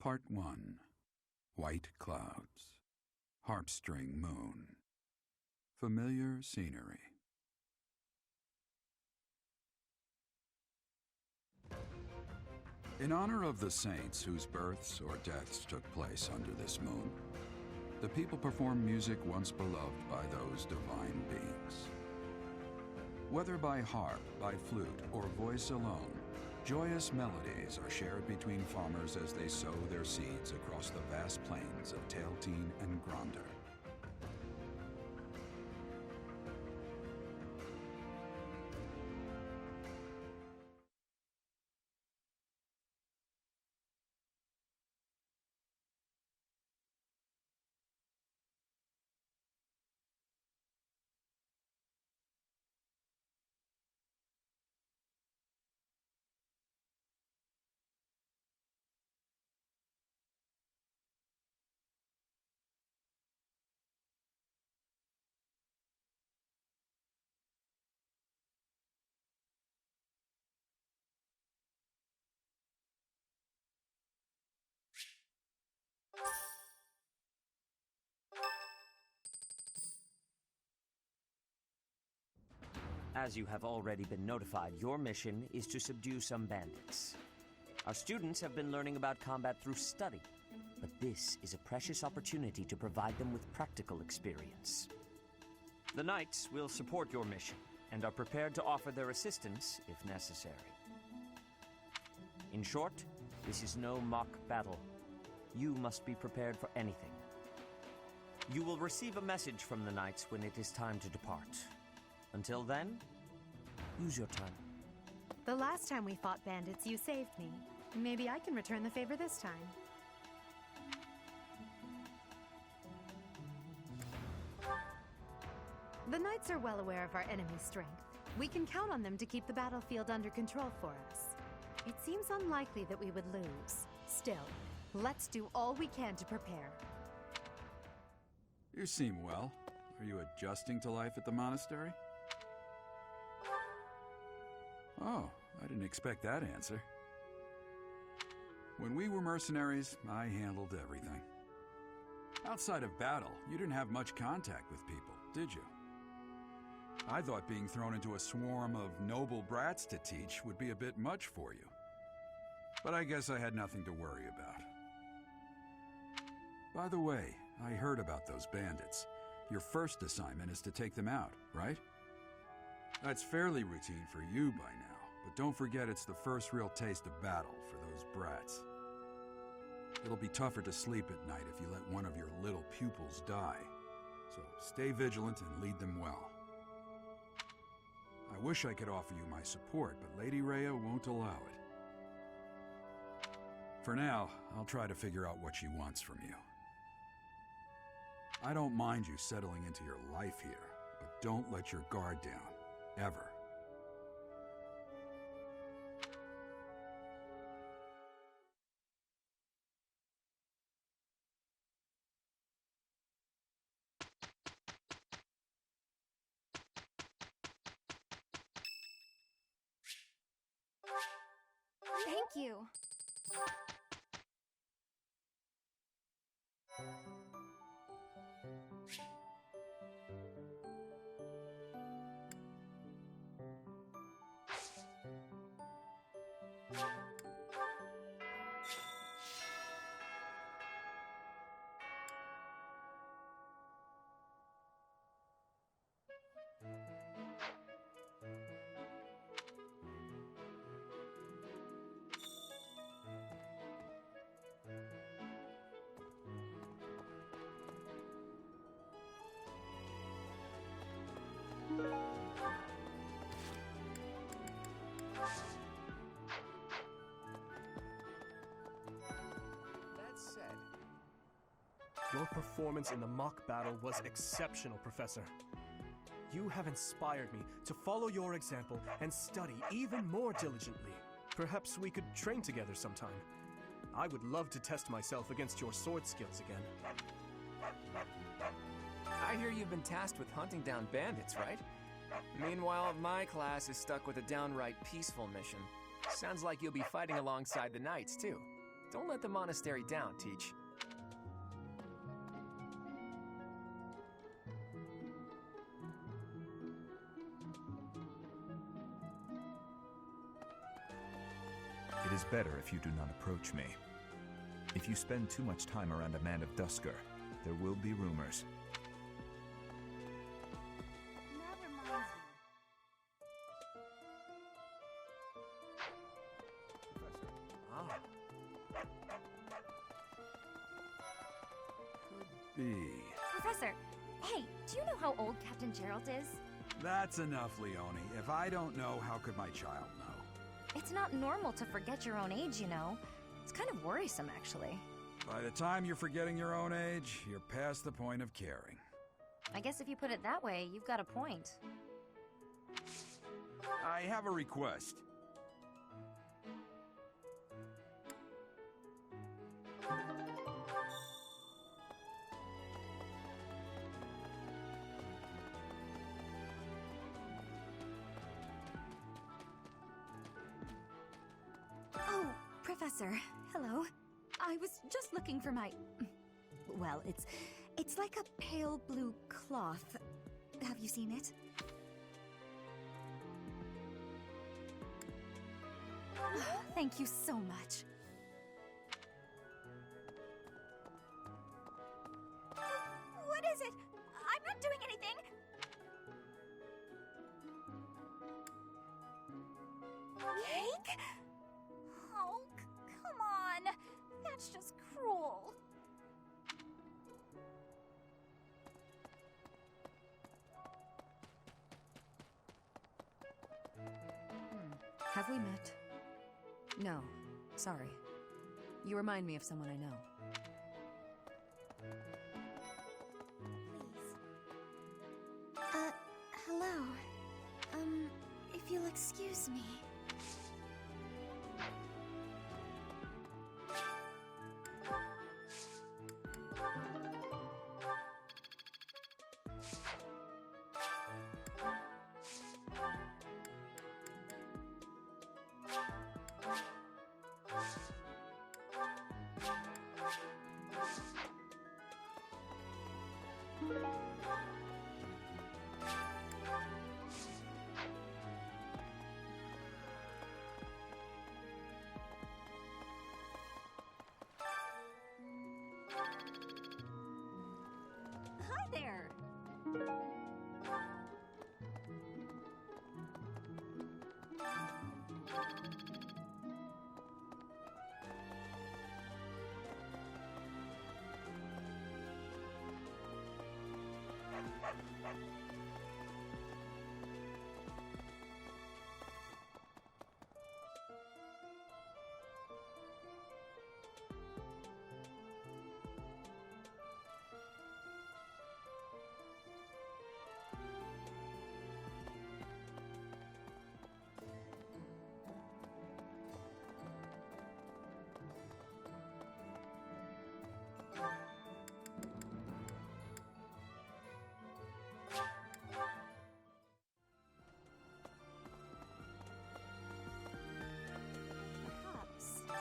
Part 1. White Clouds. Harpstring Moon. Familiar scenery. In honor of the saints whose births or deaths took place under this moon, the people perform music once beloved by those divine beings. Whether by harp, by flute, or voice alone, joyous melodies are shared between farmers as they sow their seeds across the vast plains of Tailteen and Gronder. As you have already been notified, your mission is to subdue some bandits. Our students have been learning about combat through study, but this is a precious opportunity to provide them with practical experience. The Knights will support your mission and are prepared to offer their assistance if necessary. In short, this is no mock battle. You must be prepared for anything. You will receive a message from the Knights when it is time to depart. Until then, use your time. The last time we fought bandits, you saved me. Maybe I can return the favor this time. The Knights are well aware of our enemy's strength. We can count on them to keep the battlefield under control for us. It seems unlikely that we would lose. Still, let's do all we can to prepare. You seem well. Are you adjusting to life at the monastery? Oh, I didn't expect that answer. When we were mercenaries, I handled everything. Outside of battle, you didn't have much contact with people, did you? I thought being thrown into a swarm of noble brats to teach would be a bit much for you. But I guess I had nothing to worry about. By the way, I heard about those bandits. Your first assignment is to take them out, right? That's fairly routine for you by now, but don't forget it's the first real taste of battle for those brats. It'll be tougher to sleep at night if you let one of your little pupils die. So stay vigilant and lead them well. I wish I could offer you my support, but Lady Rhea won't allow it. For now, I'll try to figure out what she wants from you. I don't mind you settling into your life here, but don't let your guard down. Ever. Thank you. Your performance in the mock battle was exceptional, Professor. You have inspired me to follow your example and study even more diligently. Perhaps we could train together sometime. I would love to test myself against your sword skills again. I hear you've been tasked with hunting down bandits, right? Meanwhile, my class is stuck with a downright peaceful mission. Sounds like you'll be fighting alongside the Knights, too. Don't let the monastery down, Teach. It is better if you do not approach me. If you spend too much time around a man of Dusker, there will be rumors. That reminds me. Ah, Could be. Professor, hey, do you know how old Captain Gerald is? That's enough, Leone. If I don't know, how could my child know? It's not normal to forget your own age, you know. It's kind of worrisome, actually. By the time you're forgetting your own age, you're past the point of caring. I guess if you put it that way, you've got a point. I have a request. Oh, Professor, hello. I was just looking for my... Well, it's like a pale blue cloth. Have you seen it? Thank you so much. What is it? I'm not doing anything. Cake? Oh, come on. That's just cruel. Have we met? No. Sorry. You remind me of someone I know. Please. Hello. If you'll excuse me. Hi there.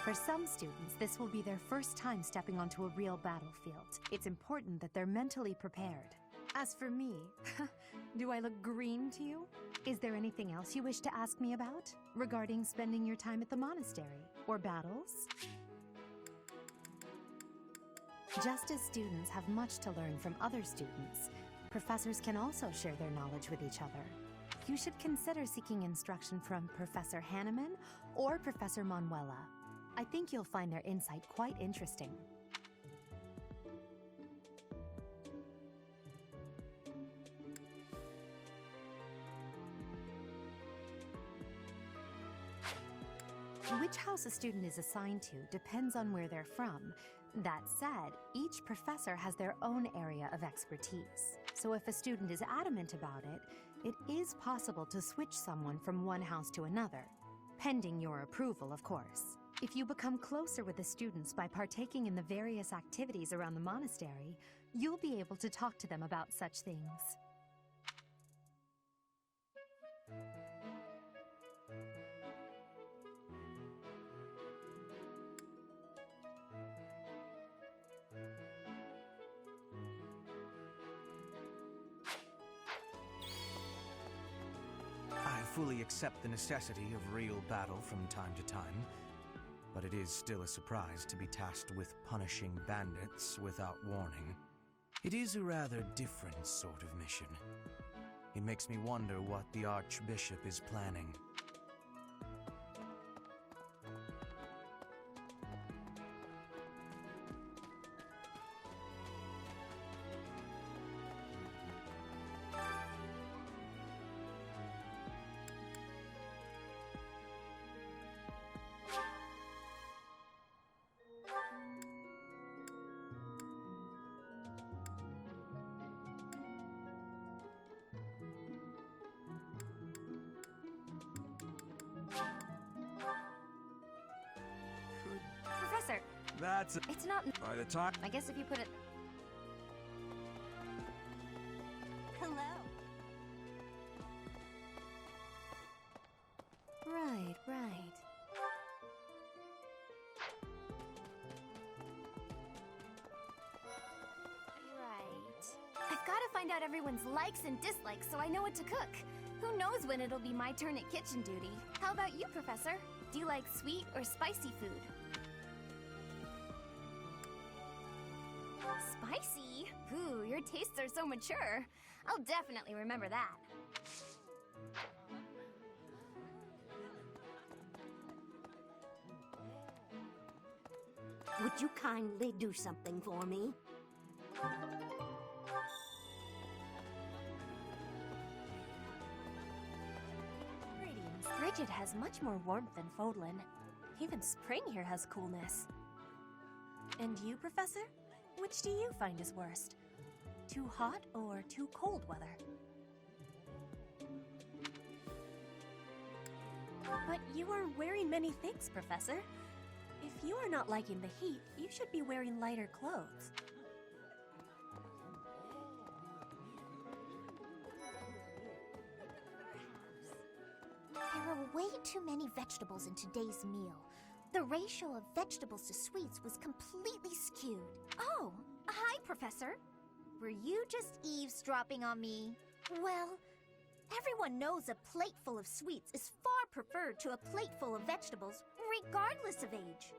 For some students, this will be their first time stepping onto a real battlefield. It's important that they're mentally prepared. As for me, do I look green to you? Is there anything else you wish to ask me about? Regarding spending your time at the monastery? Or battles? Just as students have much to learn from other students, professors can also share their knowledge with each other. You should consider seeking instruction from Professor Hanneman or Professor Manuela. I think you'll find their insight quite interesting. Which house a student is assigned to depends on where they're from. That said, each professor has their own area of expertise. So if a student is adamant about it, it is possible to switch someone from one house to another, pending your approval, of course. If you become closer with the students by partaking in the various activities around the monastery, you'll be able to talk to them about such things. fully accept the necessity of real battle from time to time, but it is still a surprise to be tasked with punishing bandits without warning. It is a rather different sort of mission. It makes me wonder what the Archbishop is planning. Professor, That's it's not. by the time. I guess if you put it. Hello. Right, right. I've got to find out everyone's likes and dislikes so I know what to cook. Who knows when it'll be my turn at kitchen duty? How about you, Professor? Do you like sweet or spicy food? Spicy? Ooh, your tastes are so mature. I'll definitely remember that. Would you kindly do something for me? Greetings. Bridget has much more warmth than Fodlan. Even spring here has coolness. And you, Professor? Which do you find is worst? Too hot or too cold weather? But you are wearing many things, Professor. If you are not liking the heat, you should be wearing lighter clothes. There are way too many vegetables in today's meal. The ratio of vegetables to sweets was completely skewed. Oh, hi, Professor. Were you just eavesdropping on me? Well, everyone knows a plate full of sweets is far preferred to a plate full of vegetables, regardless of age.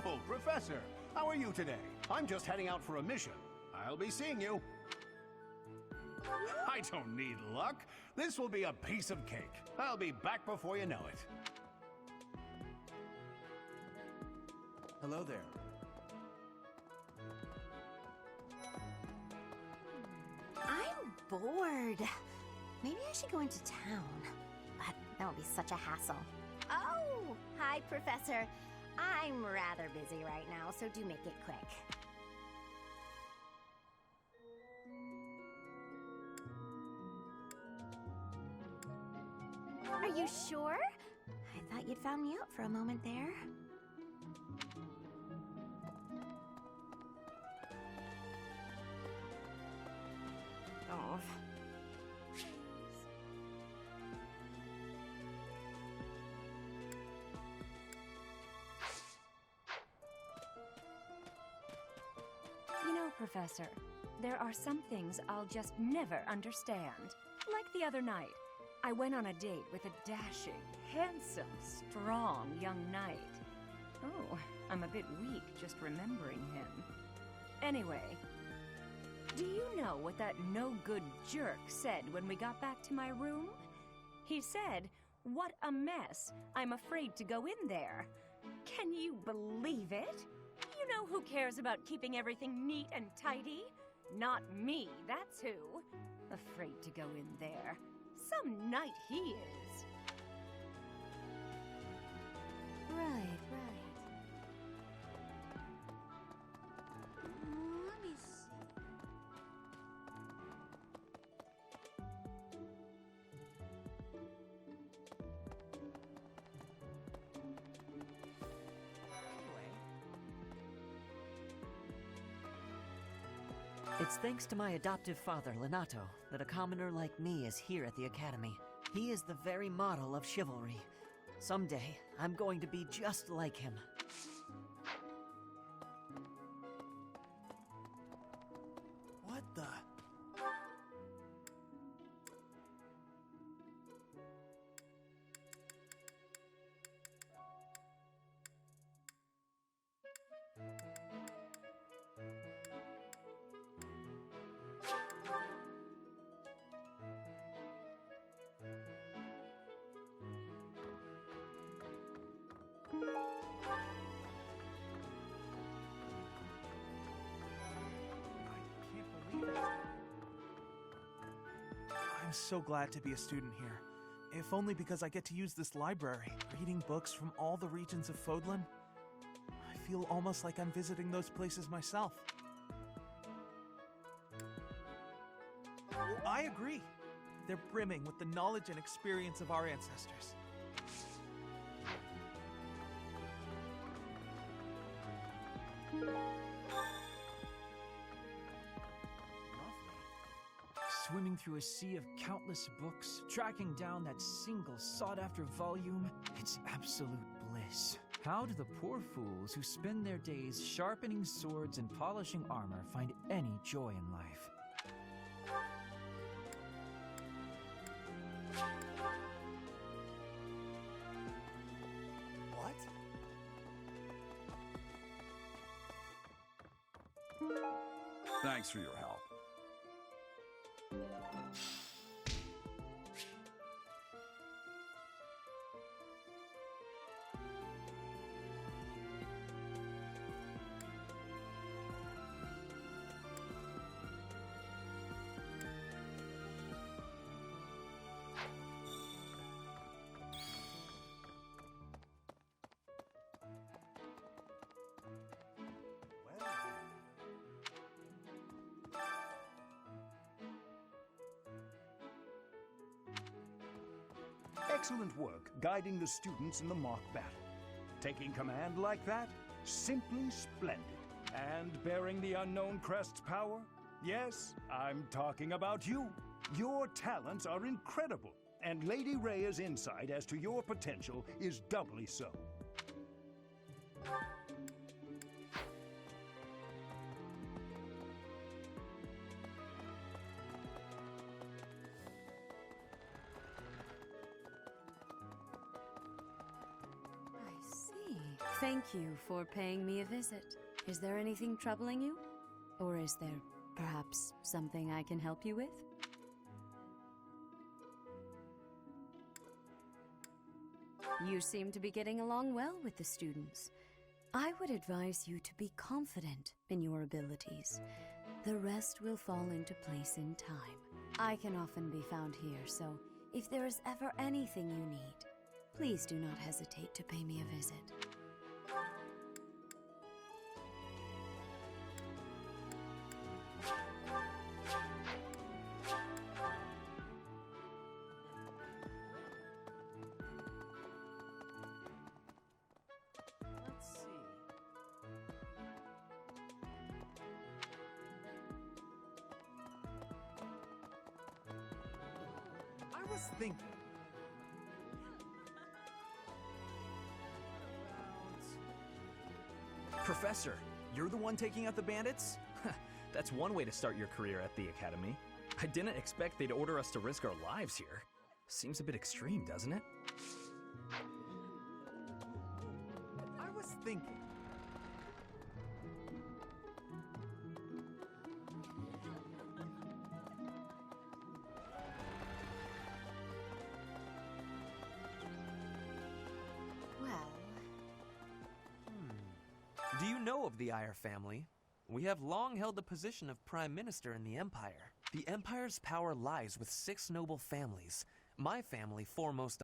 Oh, Professor, how are you today? I'm just heading out for a mission. I'll be seeing you. I don't need luck. This will be a piece of cake. I'll be back before you know it. Hello there. I'm bored. Maybe I should go into town. But that would be such a hassle. Oh, hi, Professor. I'm rather busy right now, so do make it quick. Are you sure? I thought you'd found me out for a moment there. Oh. You know, Professor, there are some things I'll just never understand. Like the other night, I went on a date with a dashing, handsome, strong young knight. Oh, I'm a bit weak just remembering him. Anyway, do you know what that no-good jerk said when we got back to my room? He said, "What a mess. I'm afraid to go in there." Can you believe it? You know who cares about keeping everything neat and tidy? Not me, that's who. Afraid to go in there. Some knight he is. Right, right. Let me see. It's thanks to my adoptive father, Lenato, that a commoner like me is here at the Academy. He is the very model of chivalry. Someday, I'm going to be just like him. What the? I'm so glad to be a student here. If only because I get to use this library, reading books from all the regions of Fodlan. I feel almost like I'm visiting those places myself. I agree. They're brimming with the knowledge and experience of our ancestors. Swimming through a sea of countless books, tracking down that single sought-after volume, it's absolute bliss. How do the poor fools who spend their days sharpening swords and polishing armor find any joy in life? What? Thanks for your help. Excellent work guiding the students in the mock battle. Taking command like that? Simply splendid. And bearing the unknown crest's power? Yes, I'm talking about you. Your talents are incredible, and Lady Rhea's insight as to your potential is doubly so. Thank you for paying me a visit. Is there anything troubling you? Or is there perhaps something I can help you with? You seem to be getting along well with the students. I would advise you to be confident in your abilities. The rest will fall into place in time. I can often be found here, so if there is ever anything you need, please do not hesitate to pay me a visit. I was thinking. Professor, you're the one taking out the bandits? That's one way to start your career at the Academy. I didn't expect they'd order us to risk our lives here. Seems a bit extreme, doesn't it? I was thinking. Do you know of the Eyre family? We have long held the position of Prime Minister in the Empire. The Empire's power lies with 6 noble families, my family foremost